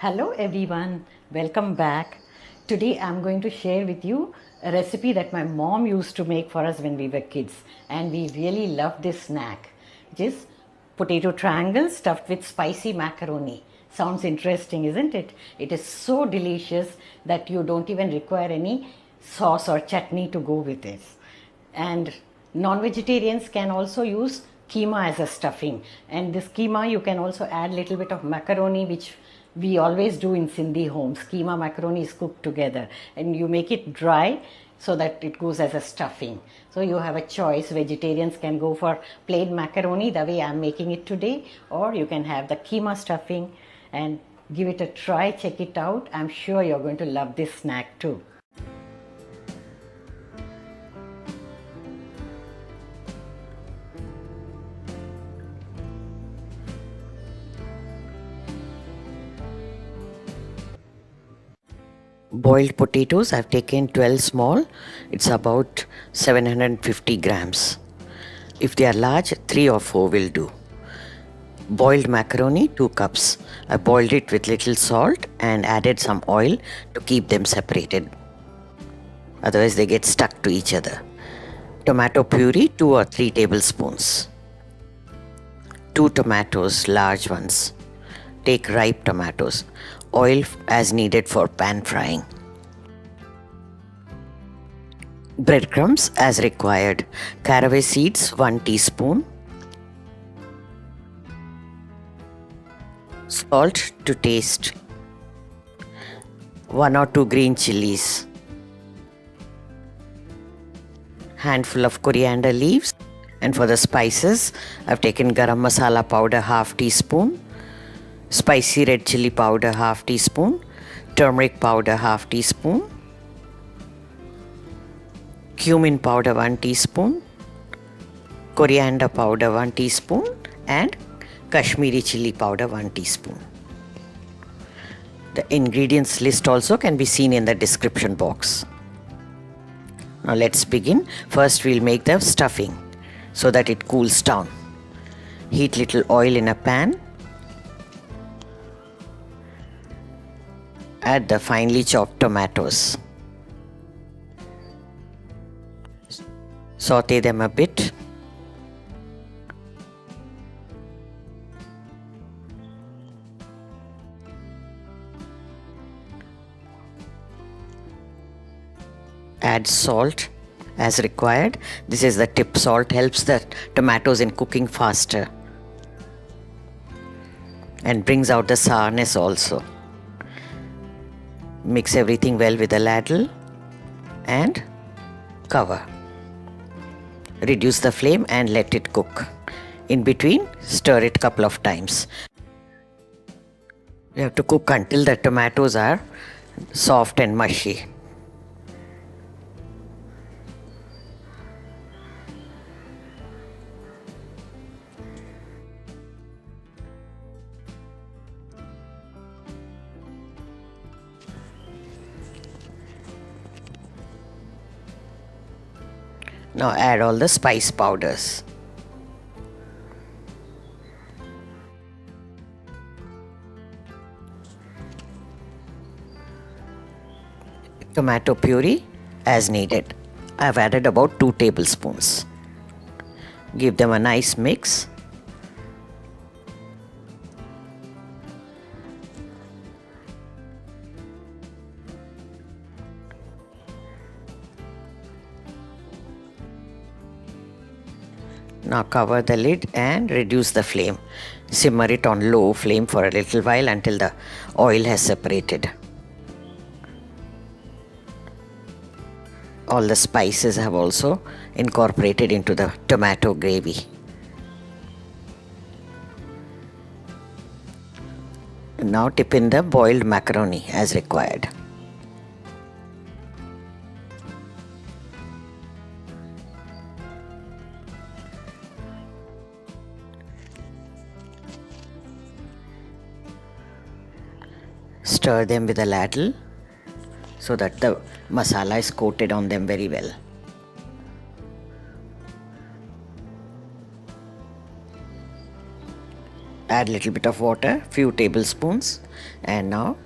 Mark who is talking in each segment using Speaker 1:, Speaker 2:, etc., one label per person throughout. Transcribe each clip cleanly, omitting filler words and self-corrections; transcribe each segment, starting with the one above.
Speaker 1: Hello everyone, welcome back. Today I'm going to share with you a recipe that my mom used to make for us when we were kids, and we really love this snack, which is potato triangles stuffed with spicy macaroni. Sounds interesting, isn't it? It is so delicious that you don't even require any sauce or chutney to go with it. And non-vegetarians can also use keema as a stuffing, and this keema you can also add little bit of macaroni, which we always do in Sindhi homes. Keema macaroni is cooked together and you make it dry so that it goes as a stuffing. So you have a choice. Vegetarians can go for plain macaroni the way I'm making it today, or you can have the keema stuffing and give it a try. Check it out. I'm sure you're going to love this snack too. Boiled potatoes, I've taken 12 small. It's about 750 grams. If they are large, 3 or 4 will do. Boiled macaroni, 2 cups. I boiled it with little salt and added some oil to keep them separated. Otherwise they get stuck to each other. Tomato puree, 2 or 3 tablespoons. 2 tomatoes, large ones. Take ripe tomatoes. Oil as needed for pan frying. Breadcrumbs as required. Caraway seeds, 1 teaspoon. Salt to taste. 1 or 2 green chillies. Handful of coriander leaves. And for the spices, I've taken garam masala powder, half teaspoon. Spicy red chilli powder, half teaspoon. Turmeric powder, half teaspoon. Cumin powder, 1 teaspoon. Coriander powder, 1 teaspoon. And Kashmiri chilli powder, 1 teaspoon. The ingredients list also can be seen in the description box. Now let's begin. First we'll make the stuffing so that it cools down. Heat little oil in a pan. Add the finely chopped tomatoes. Saute them a bit. Add salt as required. This is the tip. Salt helps the tomatoes in cooking faster and brings out the sourness also. Mix everything well with a ladle and cover. Reduce the flame and let it cook. In between, stir it a couple of times. You have to cook until the tomatoes are soft and mushy. Now add all the spice powders. Tomato puree as needed. I have added about 2 tablespoons. Give them a nice mix. Now cover the lid and reduce the flame. Simmer it on low flame for a little while until the oil has separated. All the spices have also incorporated into the tomato gravy. Now dip in the boiled macaroni as required. Stir them with a ladle so that the masala is coated on them very well. Add a little bit of water, few tablespoons, and now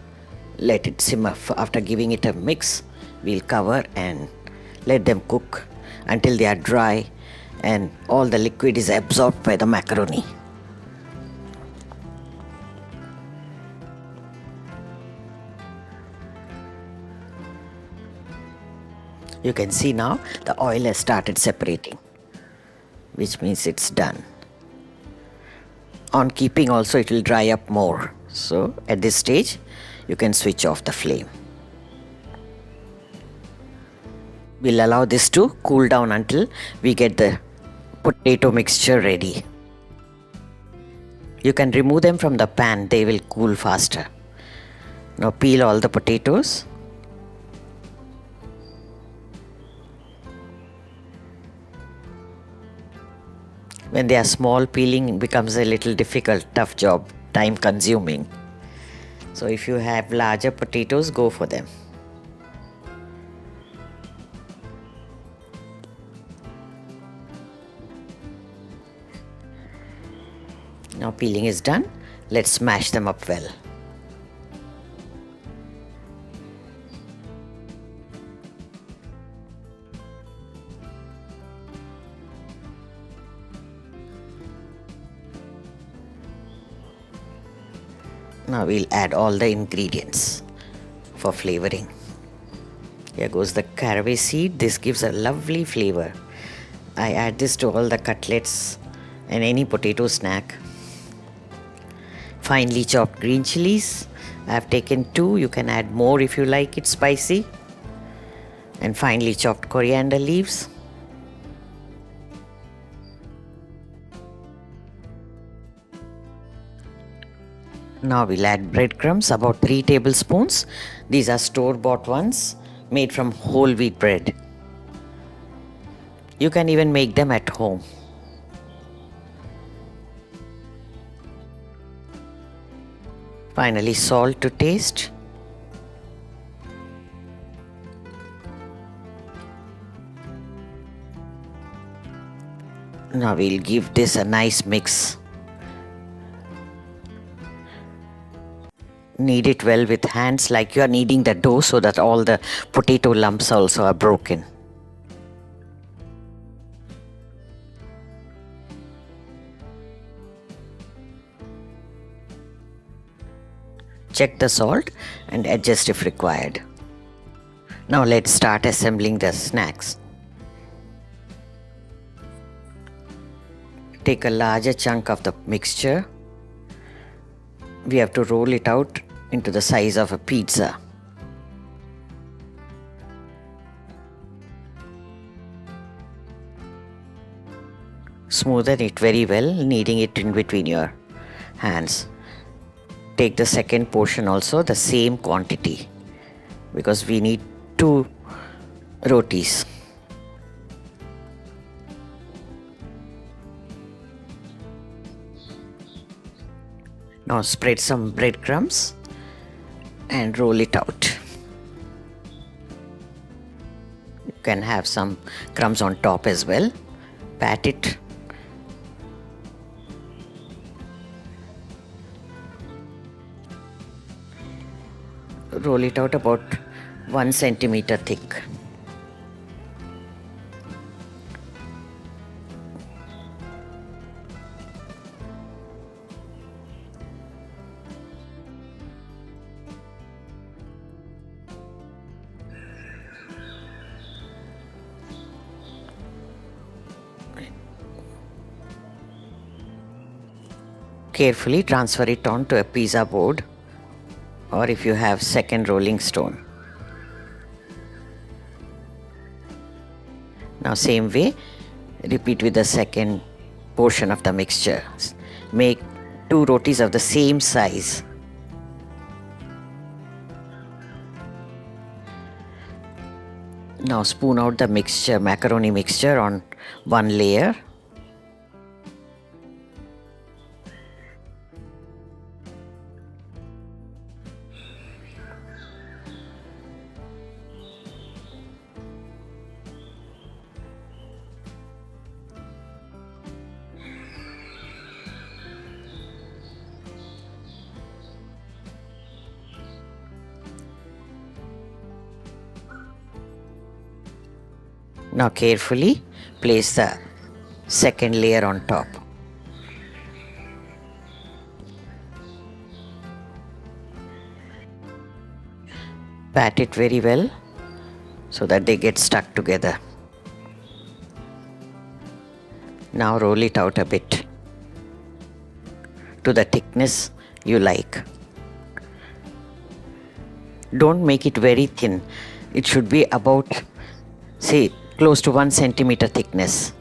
Speaker 1: let it simmer. After giving it a mix, we'll cover and let them cook until they are dry and all the liquid is absorbed by the macaroni. You can see now the oil has started separating, which means it's done. On keeping also it will dry up more. So at this stage you can switch off the flame. We'll allow this to cool down until we get the potato mixture ready. You can remove them from the pan, they will cool faster. Now peel all the potatoes. When they are small, peeling becomes a little difficult, tough job, time consuming. So if you have larger potatoes, go for them. Now peeling is done. Let's smash them up well. Now we'll add all the ingredients for flavoring. Here goes the caraway seed. This gives a lovely flavor. I add this to all the cutlets and any potato snack. Finely chopped green chillies. I have taken 2. You can add more if you like it spicy. And finely chopped coriander leaves. Now we'll add breadcrumbs, about 3 tablespoons. These are store-bought ones made from whole wheat bread. You can even make them at home. Finally, salt to taste. Now we'll give this a nice mix. Knead it well with hands like you are kneading the dough so that all the potato lumps also are broken. Check the salt and adjust if required. Now let's start assembling the snacks. Take a larger chunk of the mixture. We have to roll it out into the size of a pizza. Smoothen it very well, kneading it in between your hands. Take the second portion also, the same quantity, because we need 2 rotis. Now spread some breadcrumbs and roll it out. You can have some crumbs on top as well. Pat it. Roll it out about 1 centimeter thick. Carefully transfer it onto a pizza board, or if you have second rolling stone. Now same way, repeat with the second portion of the mixture. Make 2 rotis of the same size. Now spoon out the mixture, macaroni mixture, on 1 layer. Now carefully place the second layer on top. Pat it very well so that they get stuck together. Now roll it out a bit to the thickness you like. Don't make it very thin. It should be about, say, close to 1 centimeter thickness.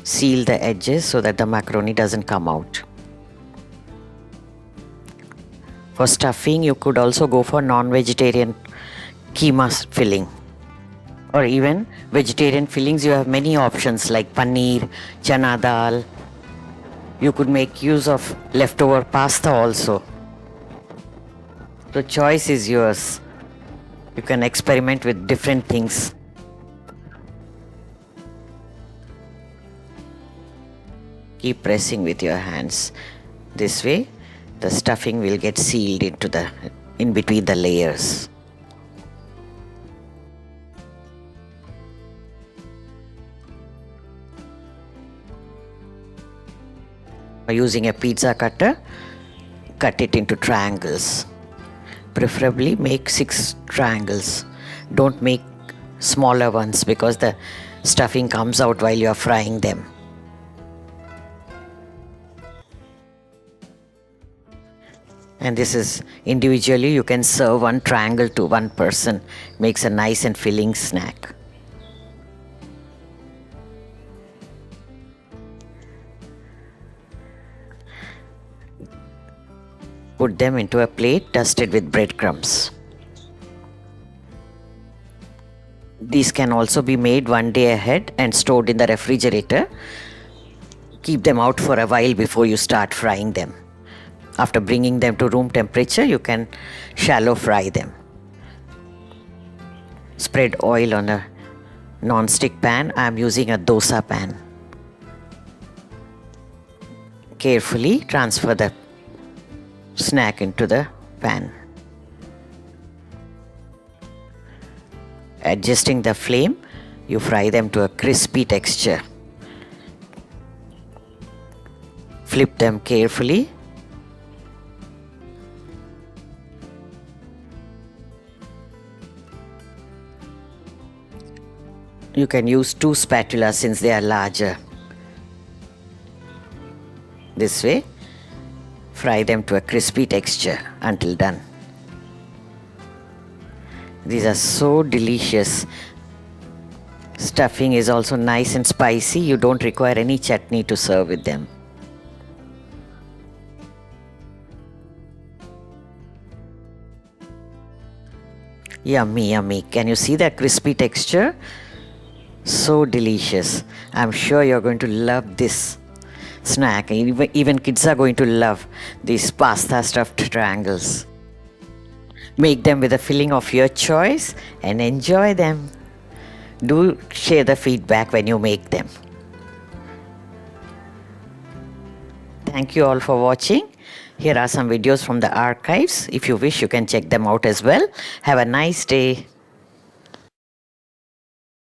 Speaker 1: Seal the edges so that the macaroni doesn't come out. For stuffing, you could also go for non-vegetarian keema filling, or even vegetarian fillings. You have many options like paneer, chana dal. You could make use of leftover pasta also. The choice is yours. You can experiment with different things. Keep pressing with your hands. This way the stuffing will get sealed in between the layers. Using a pizza cutter, cut it into triangles. Preferably make 6 triangles. Don't make smaller ones because the stuffing comes out while you are frying them. And this is individually, you can serve 1 triangle to 1 person. Makes a nice and filling snack. Put them into a plate dusted with breadcrumbs. These can also be made 1 day ahead and stored in the refrigerator. Keep them out for a while before you start frying them. After bringing them to room temperature, you can shallow fry them. Spread oil on a non-stick pan. I am using a dosa pan. Carefully transfer the snack into the pan. Adjusting the flame, you fry them to a crispy texture. Flip them carefully. You can use 2 spatulas since they are larger. This way, fry them to a crispy texture until done. These are so delicious. Stuffing is also nice and spicy. You don't require any chutney to serve with them. Yummy, yummy. Can you see that crispy texture? So delicious. I'm sure you're going to love this snack. Even kids are going to love these pasta stuffed triangles. Make them with a filling of your choice and enjoy them. Do share the feedback when you make them. Thank you all for watching. Here are some videos from the archives. If you wish, you can check them out as well. Have a nice day.